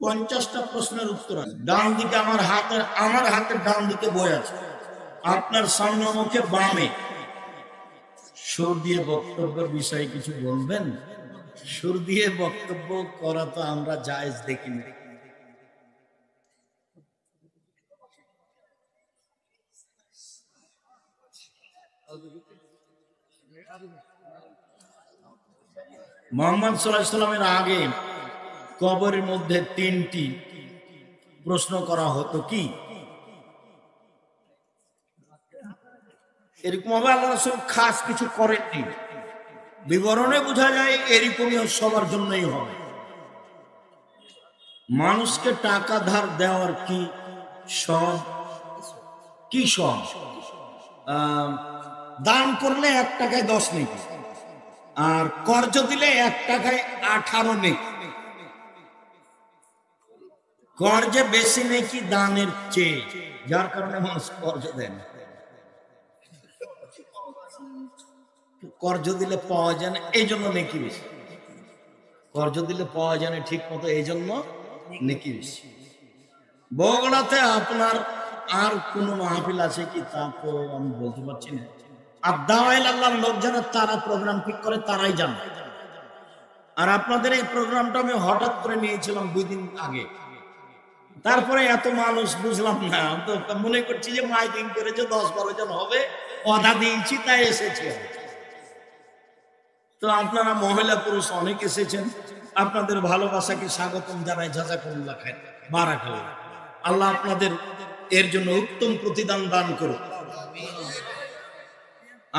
50টা প্রশ্নের উত্তর আছে। ডান দিকে আমার হাতের ডান দিকে বই আছে, আপনার সামনে মুখে বামে। সুর দিয়ে বক্তব্যের বিষয়ে কিছু বলবেন? সুর দিয়ে বক্তব্য করা তো আমরা জায়েজ দেখিনি। মুহাম্মদ সাল্লাল্লাহু আলাইহি সাল্লামের আগে কবরের মধ্যে 3টি প্রশ্ন করা হতো, কি এরকম ভাবে আল্লাহ রাসূল খাস কিছু করেননি, বিবরণে বোঝা যায় এরকমই সবার জন্যই হবে। মানুষকে টাকা ধার দেওয়ার কি সব, কি সব? দান করলে 1 টাকায় 10 নেকি, আর কর্জ দিলে 1 টাকায় 18 নেকি। কর্জে বেশি নেকি দানের চেয়ে, যার কারণে মানুষ কর্জ দেন। কর্জ দিলে পাওয়া যায় না, এই জন্য নেকি বেশি। কর্জ দিলে পাওয়া যায় না ঠিক মতো, এই জন্য নেকি বেশি। বগুড়াতে আপনার আর কোন মাহফিল আছে কি তা তো আমি বলতে পারছি না। আর দাওয়াইল আল্লাহর লোক যারা তারা প্রোগ্রাম ঠিক করে তারাই জানে। আর আপনাদের এই প্রোগ্রামটা আমি হঠাৎ করে নিয়েছিলাম 2 দিন আগে, তারপরে এত মানুষ বুঝলাম না, তো মনে করছি যে মাইকিং করে যে 10-12 জন হবে, অধা দিয়েছি তাই এসেছে। তো আপনারা মহিলা পুরুষ অনেক এসেছেন, আপনাদের ভালোবাসাকে স্বাগতম জানাই, জাযাকুমুল্লাহ খাইর, বারাকাল্লাহ। আল্লাহ আপনাদের এর জন্য উত্তম প্রতিদান দান করুন।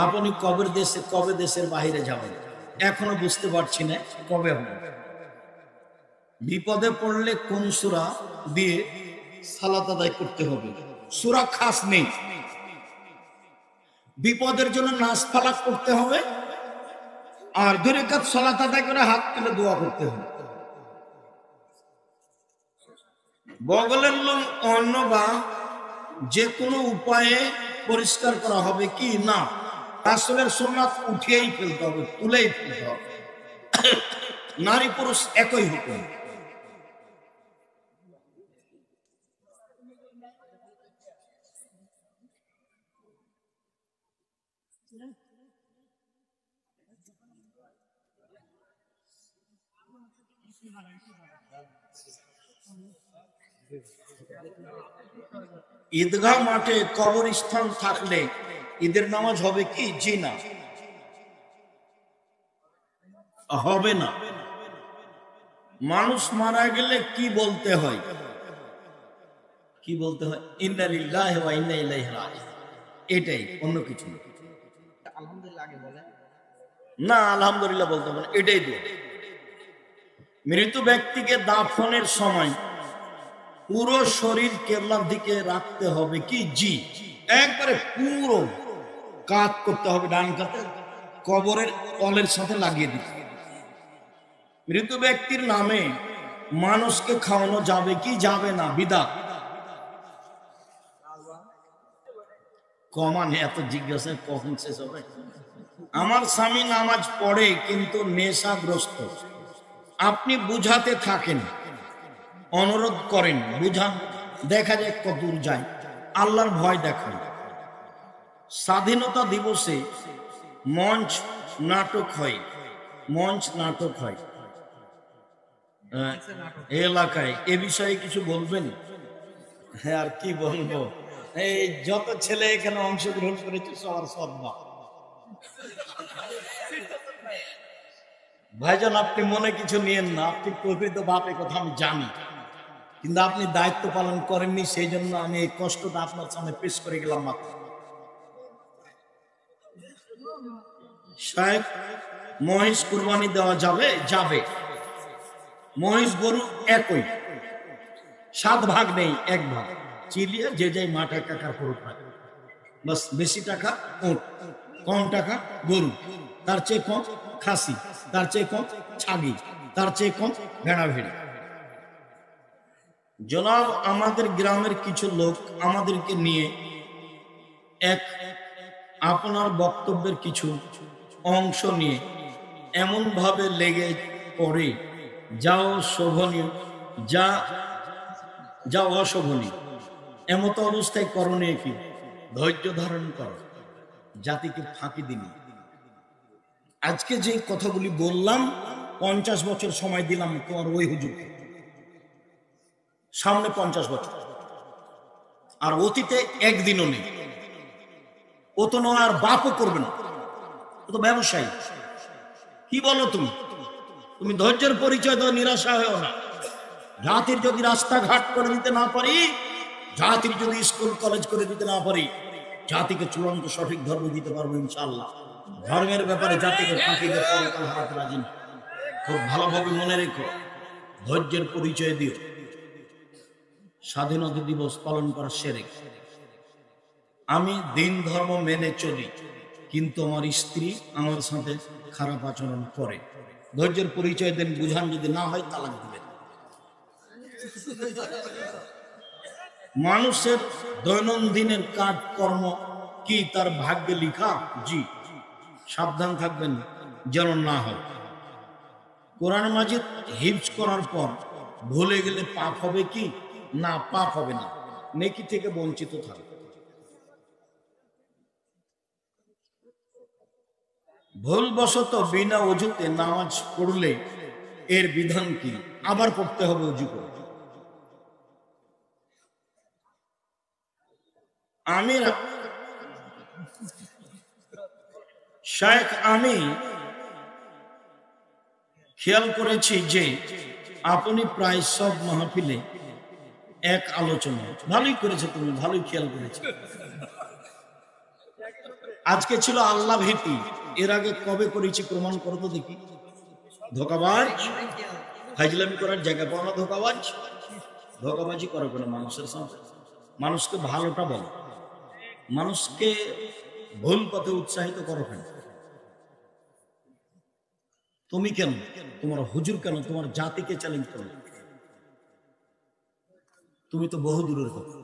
আপনি কবে দেশের বাইরে যাবেন এখনো বুঝতে পারছি না, কবে হবে। বিপদে পড়লে কোন সূরা দিয়ে সালাত আদায় করতে হবে? সূরা খাস নেই, বিপদের জন্য নাস ফালাক করতে হবে, আর 2 রাকাত সালাত আদায় করে হাত তুলে দোয়া করতে হবে। বগলের লোম অন্য বা যে কোনো উপায়ে পরিষ্কার করা হবে কি না? রাসূলের সুন্নাত উঠিয়েই ফেলতে হবে, তুলেই ফেলতে হবে। নারী পুরুষ একই হুকুম। ঈদগাহ মাঠে কবরস্থান থাকলে ঈদের নামাজ হবে কি? জি না, হবে না। মানুষ মারা গেলে কি বলতে হয়? কি বলতে হয়? ইন্না লিল্লাহি ওয়া ইন্না ইলাইহি রাজিউন, এটাই, অন্য কিছু না। আলহামদুলিল্লাহ আগে বলেন না, আলহামদুলিল্লাহ বলতে হবে না, এটাই দোয়া। মৃত ব্যক্তিকে দাফনের সময় পুরো শরীর কেবলার দিকে রাখতে হবে কি? জি, একবারে পুরো কাত করতে হবে, ডান কাতে কবরের তলের সাথে লাগিয়ে দিতে। মৃত ব্যক্তির নামে মানুষকে খাওয়ানো যাবে কি যাবে না? বিদআত। কমানে এত জিজ্ঞাসা কখন শেষ হবে? আমার স্বামী নামাজ পড়ে কিন্তু নেশাগ্রস্ত, আপনি বুঝাতে থাকেন, অনুরোধ করেন, বুঝান, দেখা যায় কত দূর যায়, আল্লাহর ভয় দেখান। স্বাধীনতা দিবসে মঞ্চ নাটক হয় এলাকায়, এ বিষয়ে কিছু বলবেন? হ্যাঁ, আর কি বলবো, এই যত ছেলে এখানে অংশগ্রহণ করেছে সবার সদ্মা। ভাইজান আপনি মনে কিছু নিয়েন না, আপনি প্রকৃত বাপে কথা আমি জানি, কিন্তু আপনি দায়িত্ব পালন করেননি, সেই জন্য আমি এই কষ্টটা আপনার সামনে পেশ করে গেলাম মাত্র। শায়েখ, মহিষ কুরবানি দেওয়া যাবে? যাবে। মহিষ গরু একই, 7 ভাগ নেই, 1 ভাগ চিলিয়ে যে যাই মাঠ একাকার করুক না, বাস। বেশি টাকা উট, কম টাকা গরু, তার চেয়ে কম খাসি, তার চেয়ে কম ছাগি, তার চেয়ে কম ভেড়া ভেড়ি। জনাব, আমাদের গ্রামের কিছু লোক আমাদেরকে নিয়ে আপনার বক্তব্যের কিছু অংশ নিয়ে এমন ভাবে লেগে পড়ে যাও শোভনীয় যা যা অশোভনীয়, এমত অবস্থায় করণীয় কি? ধৈর্য ধারণ করো, জাতিকে ফাঁকি দিনি। আজকে যে কথাগুলি বললাম, 50 বছর সময় দিলাম তোমার ওই হুজুরকে, সামনে 50 বছর, আর অতীতে একদিনও নেই। ও তো নয়, আর বাপও করবে না, ও তো ব্যবসায়ী। কি বলো তুমি? তুমি ধৈর্যের পরিচয় দাও, নিরাশা হয়েও না। জাতির যদি রাস্তাঘাট করে দিতে না পারি, জাতির যদি স্কুল কলেজ করে দিতে না পারি, জাতিকে চূড়ান্ত সঠিক ধর্ম দিতে পারবো ইনশাআল্লাহ। ধর্মের ব্যাপারে জাতিকে ফাঁকি দিয়ে পরকাল হারাতে রাজি না। খুব ভালোভাবে মনে রেখো, ধৈর্যের পরিচয় দিও। স্বাধীনতা দিবস পালন করা শিরক। আমি দিন ধর্ম মেনে চলি, কিন্তু আমার স্ত্রী আমার সাথে খারাপ আচরণ করে। ধৈর্যের পরিচয় দেন, বুঝান, যদি না হয় তালাক দিবেন। মানুষের দৈনন্দিনের কাজ কর্ম কি তার ভাগ্যে লিখা? জি। সাবধান থাকবেন যেন না হয়। কোরআন মাজিদ হিফজ করার পর ভুলে গেলে পাপ হবে কি? না, পাপ হবে না, নেকি থেকে বঞ্চিত থাকবে। ভুলবশত বিনা অজুতে নামাজ পড়লে এর বিধান কি? আবার পড়তে হবে অজু করে। আমি খেয়াল করেছি যে আপনি প্রায় সব মাহফিলে এক আলোচনা। ভালোই করেছে, তুমি ভালোই খেয়াল করেছো। আজকে ছিল আল্লাহ ভীতি, এর আগে কবে করেছি প্রমাণ করো তো দেখি। ধোকাবাজ, ফাইজলামি করার জায়গা পাও না, ধোকাবাজ। ধোকাবাজি করো কেন মানুষের সাথে? মানুষকে ভালোটা বলো, মানুষকে ভুল পথে উৎসাহিত করো কেন? তুমি কেন? তোমার হুজুর কেন? তোমার জাতিকে চ্যালেঞ্জ করো। তুমি তো বহু দূরের কথা।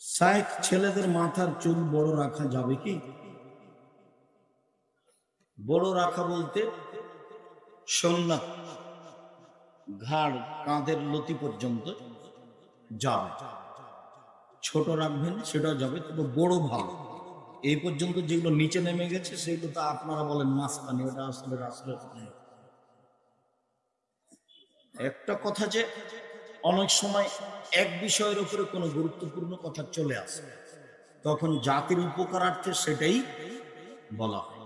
শায়েখ ছেলেদের মাথার চুল বড় রাখা যাবে কি? বড় রাখা বলতে সুন্নাত, ঘাড় কাঁধের লতি পর্যন্ত যাবে। ছোট রাখবেন সেটা যাবে, তবে বড় ভালো। এই পর্যন্ত যেগুলো নিচে নেমে গেছে সেগুলো তো আপনারা বলেন মাঝখানে, ওটা আসলে রাসূলের কথা। একটা কথা যে অনেক সময় এক বিষয়ের উপরে কোনো গুরুত্বপূর্ণ কথা চলে আসে, তখন জাতির উপকারার্থে সেটাই বলা হয়।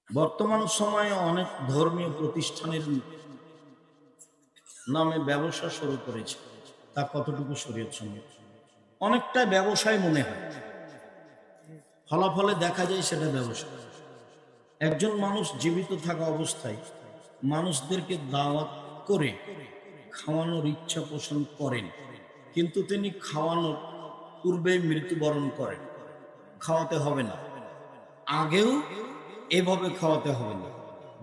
বর্তমান সময়ে অনেক ধর্মীয় প্রতিষ্ঠানের নামে ব্যবসা শুরু করেছে, তা কতটুকু শরীয়ত সম্মত? অনেকটা ব্যবসায় মনে হয়, ফলাফলে দেখা যায় সেটা ব্যবসা। একজন মানুষ জীবিত থাকা অবস্থায় মানুষদেরকে দাওয়াত করে খাওয়ানোর ইচ্ছা পোষণ করেন, কিন্তু তিনি খাওয়ানোর পূর্বেই মৃত্যুবরণ করেন। খাওয়াতে হবে না, আগেও এভাবে খাওয়াতে হবে না।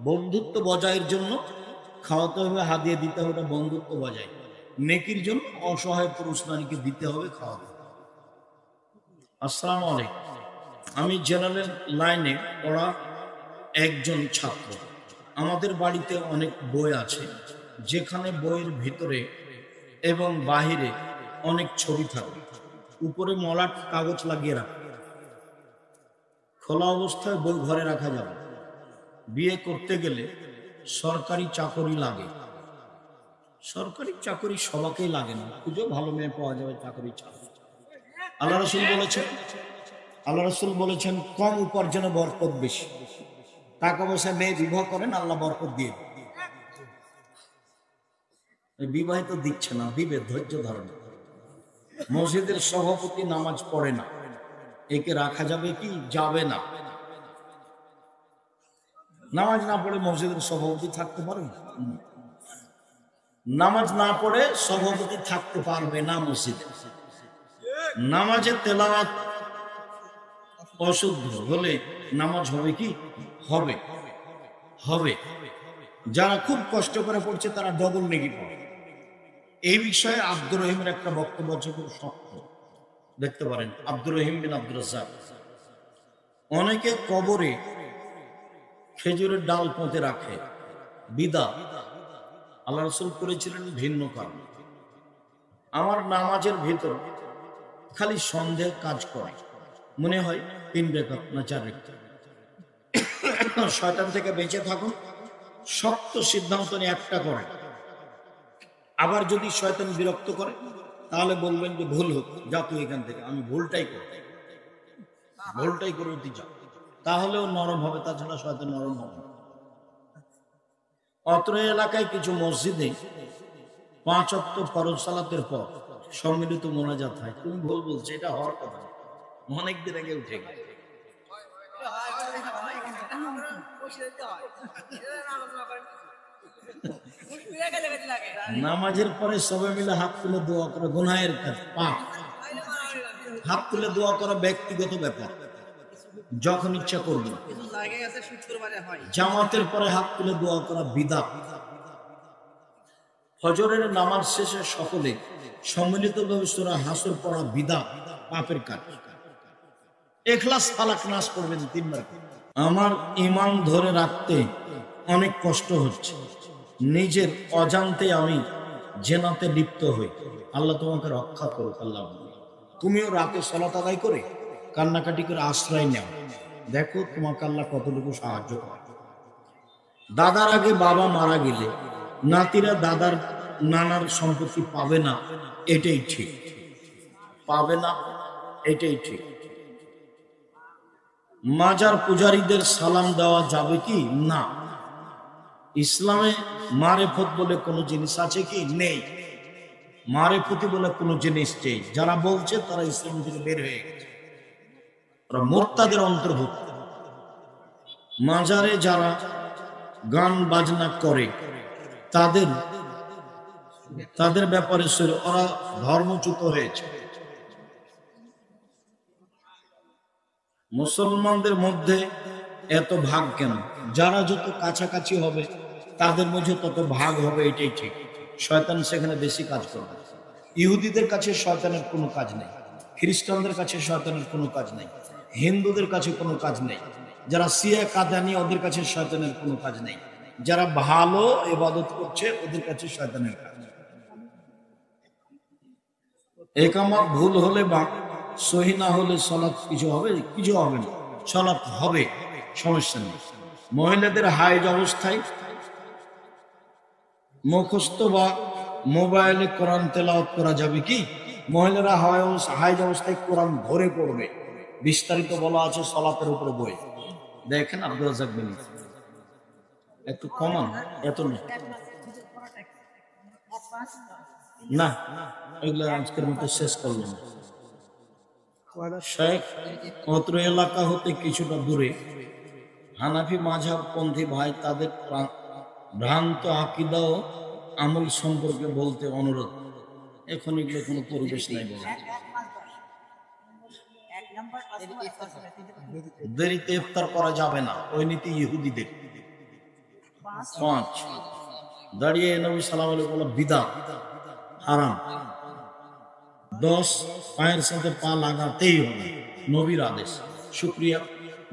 বন্ধুত্ব বজায়ের জন্য খাওয়াতে হবে, হাদিয়া দিতে হবে, বন্ধুত্ব বজায়। নেকির জন্য অসহায় পুরুষ নারীকে দিতে হবে, খাওয়াতে হবে। আসসালামু আলাইকুম। আমি জেনারেল লাইনে পড়া একজন ছাত্র। আমাদের বাড়িতে অনেক বই আছে, যেখানে বইয়ের ভিতরে এবং বাহিরে অনেক ছবি থাকে। উপরে মলাট কাগজ লাগিয়ে রাখা। খোলা অবস্থায় বই ঘরে রাখা যাবে। বিয়ে করতে গেলে সরকারি চাকরি লাগে। সরকারি চাকরি সবাকেই লাগে না, খুঁজো ভালো মেয়ে পাওয়া যাবে চাকরি ছাড়া। আল্লাহ রাসূল বলেছেন কম উপার্জনে বরকত বেশি। টাকা পয়সা মেয়ে বিবাহ করেন, আল্লাহ বরকত দিয়ে। বিবাহিত দিচ্ছে না, দিবে, ধৈর্য ধারণ। মসজিদের সভাপতি নামাজ পড়ে না, একে রাখা যাবে কি? যাবে না। নামাজ না পড়ে মসজিদের সভাপতি থাকতে পারে? নামাজ না পড়ে সভাপতি থাকতে পারবে না মসজিদে। নামাজের তেলাওয়াত অশুদ্ধ হলে নামাজ হবে কি? হবে, হবে। যারা খুব কষ্ট করে পড়ছে তারা ডবল নেকি পাবে। এই বিষয়ে আব্দুর রহিমের একটা বক্তব্য আছে, খুব শক্ত, দেখতে পারেন। আব্দুর রহিম বিন আব্দুর রাজ্জাক। অনেকে কবরে খেজুরের ডাল পুঁতে রাখে, বিদা। আল্লাহ রাসূল করেছিলেন ভিন্ন কারণ। আমার নামাজের ভিতর খালি সন্দেহ কাজ করে, মনে হয় 3 রাকাত না 4 রাকাত। শয়তান থেকে বেঁচে থাকুন, শক্ত সিদ্ধান্ত নিয়ে একটা করে। আবার যদি শয়তান বিরক্ত করে তাহলে বলবেন যে ভুল হোক, যা তুই এখান থেকে, আমি ভুলটাই করে তুই যা, তাহলেও নরম হবে, তাছাড়া শয়তান নরম হবে না। অত্র এলাকায় কিছু মসজিদে 5 ওয়াক্ত ফরজ সালাতের পর সম্মিলিত মোনাজাত হয়। তুমি ভুল বলছো, এটা হওয়ার কথা না, অনেকদিন আগে উঠে গেছে। নামাজের পরে সবাই মিলে হাত তুলে দোয়া করে, গুনাহের কাজ, পাপ। হাত তুলে দোয়া করা ব্যক্তিগত ব্যাপার, যখন ইচ্ছা করবে। জামাতের পরে হাত তুলে দোয়া করা বিদআত। ফজরের নামাজ শেষে সকলে সম্মিলিতভাবে সূরা হাসর পড়া বিদআত, পাপের কাজ। ইখলাস, ফালাক, নাস পড়বেন 3 বার। আমার ঈমান ধরে রাখতে অনেক কষ্ট হচ্ছে, নিজের অজান্তে আমি জেনাতে লিপ্ত হই, আল্লাহ তোমাকে রক্ষা করুক। আল্লাহ, তুমিও রাতে সালাত আদায় করে কান্নাকাটি করে আশ্রয় নাও, দেখো তোমাকে আল্লাহ কতটুকু সাহায্য করে। দাদার আগে বাবা মারা গেলে নাতিরা দাদার নানার সম্পত্তি পাবে না, এটাই ঠিক। পাবে না, এটাই ঠিক। মাজার পূজারীদের সালাম দেওয়া যাবে কি না? ইসলামে মারেফত বলে কোনো জিনিস আছে কি? নেই। মারেফতি বলে কোনো জিনিস নেই। যারা বলছে তারা ইসলাম থেকে বের হয়ে গেছে, তারা মুরতাদের অন্তর্ভুক্ত। মাজারে যারা গান বাজনা করে তাদের ব্যাপারে ওরা ধর্মচ্যুত হয়েছে। মুসলমানদের মধ্যে এত ভাগ কেন? যারা যত কাছাকাছি হবে তাদের মধ্যে তত ভাগ হবে, এটাই ঠিক। শয়তান সেখানে বেশি কাজ করবে। ইহুদিদের কাছে শয়তানের কোনো কাজ নেই, খ্রিস্টানদের কাছে শয়তানের কোনো কাজ নেই, হিন্দুদের কাছে কোনো কাজ নেই, যারা শিয়া কাদানি ওদের কাছে শয়তানের কোনো কাজ নেই, যারা ভালো ইবাদত করছে ওদের কাছে শয়তানের কাজ। একামত ভুল হলে বা সহি না হলে সালাত কিছু হবে না, সালাত হবে, সমস্যা নেই। মহিলাদের হায়েজ অবস্থায় মুখস্থ বা মোবাইলে কোরআন তেলাওয়াত করা যাবে কি? মহিলারা হায়েজ অবস্থায় কোরআন ধরে পড়বে, বিস্তারিত বলা আছে সালাতের উপরে বই। দেখেন আব্দুল রাজ্জাক বিন, একটু কমান, এত না, এগুলো আজকের মতো শেষ করলাম। শেখ অত্র এলাকা হতে কিছুটা দূরে হানাফি মাযহাবপন্থী ভাই তাদের ভ্রান্ত আকীদা ও আমল সম্পর্কে বলতে অনুরোধ। এখন এগুলো কোনো পরিবেশ নাই বলা। দেরিতে ইফতার করা যাবে না, ওই নীতি ইহুদিদের। 5 দাঁড়িয়ে নবী সাল্লাল্লাহু আলাইহি ওয়াসাল্লাম বিদআত, হারাম। 10 পায়ের সাথে পা লাগাতেই হবে, নবীর আদেশ। শুকরিয়া,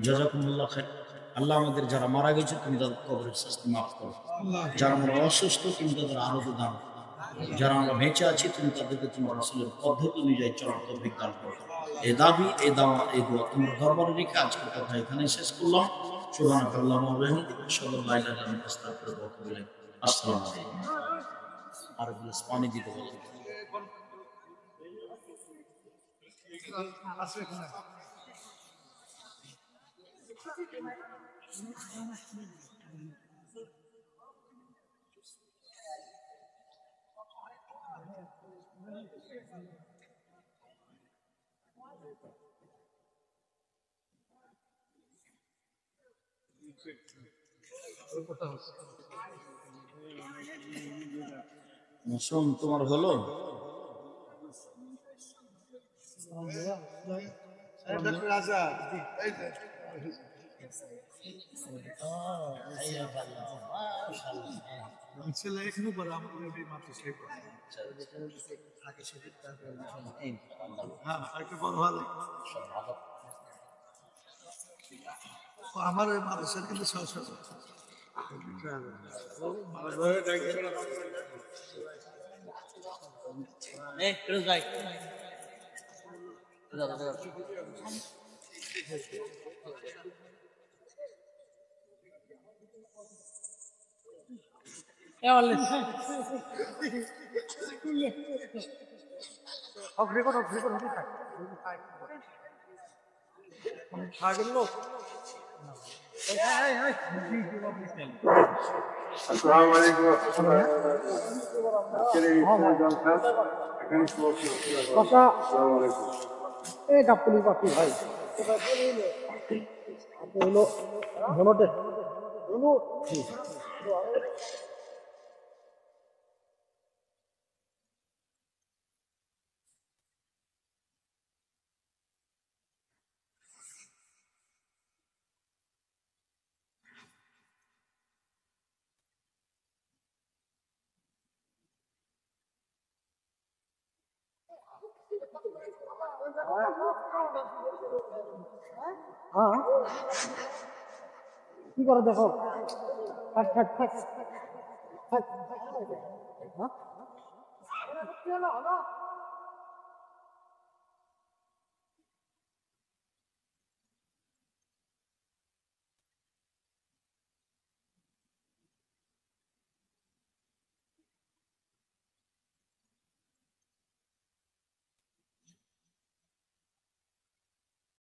জাযাকুমুল্লাহ খাইর। আল্লাহ আমাদের যারা মারা গেছে তুমি তাদের কবরের শাস্তি মাফ করো, যারা আমরা অসুস্থ তুমি তাদের আরোগ্য দান, যারা আমরা বেঁচে আছি তুমি তাদেরকে তোমার রাসূলের পদ্ধতি অনুযায়ী চলার তৌফিক দান করো। এই দাবি, এই দাওয়া, এই দোয়া তোমার দরবারে রেখে আজকের কথা এখানে শেষ করলাম। সুবহানাকাল্লাহুম্মা ওয়া বিহামদিকা আশহাদু আল্লা ইলাহা ইল্লা আনতা আস্তাগফিরুকা ওয়া আতুবু ইলাইক। আসসালামু আলাইকুম। আর গ্লাস পানি দিতে বলো। শোন, তোমার হলো ছেলে এখানে পরে আমাদের মাত্র সেই হ্যাঁ, একটা বড় ভালো। আমার ওই মানুষের কিন্তু সমস্যা আসসালামু আলাইকুম আজকের এই ইফতারের জলসা এখানে সমাপ্তি হচ্ছে। আসসালামু আলাইকুম। এটা পুলিশ বাকি ভাই হলো ধনটে হ্যাঁ কি করে দেখো থাক থাক থাক থাক হ্যাঁ